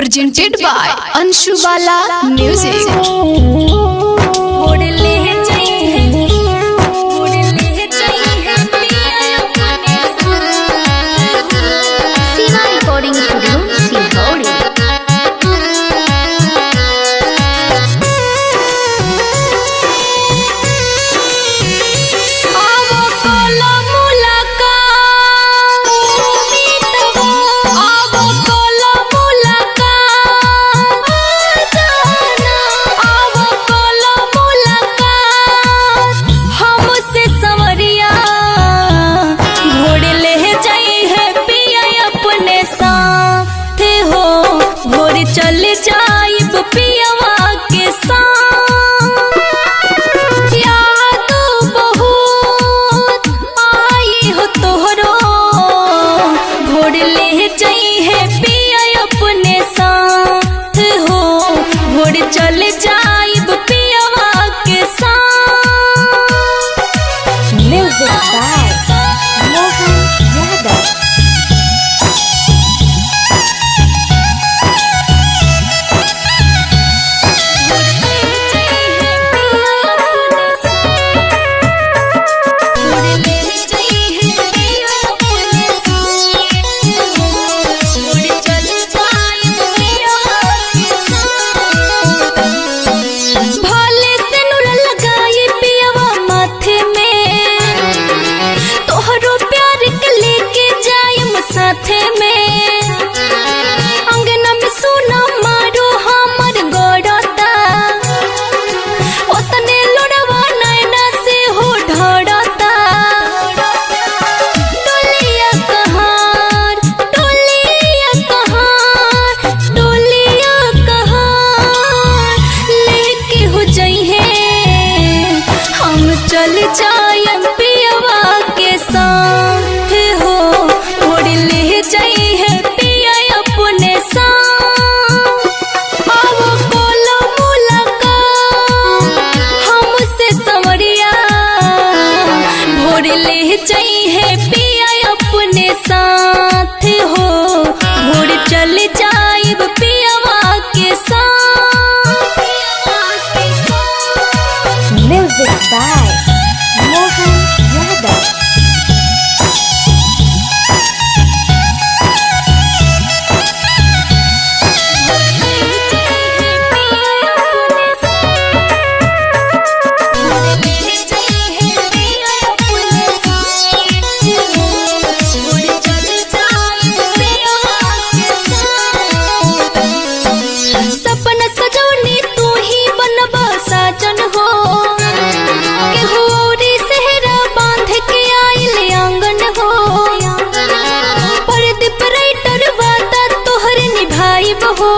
presented by Anshubala Music. चल जाइब पियवा के साथ, याद बहुत आई हो तोहरो, भोर ले जाई है पिया अपने साथ हो, भोर चल जाइब पियवा के साथ। Music by Mohan Yadav. चल जायम पियवा के साथ हो, भोर ले जाई है पिया अपने साथ। आवो कोलो मुलाकात हमसे संवरिया, भोर ले जाई है पिया अपने साथ हो, भोर चल जाइब पियवा के साथ। Music by Mohan Yadav. सपना सजौनी तू ही बनबा साजन हो, केहूरी सेहरा बांध के आइल आंगन हो, परदीप राइटर वादा तोहर निभाइब हो।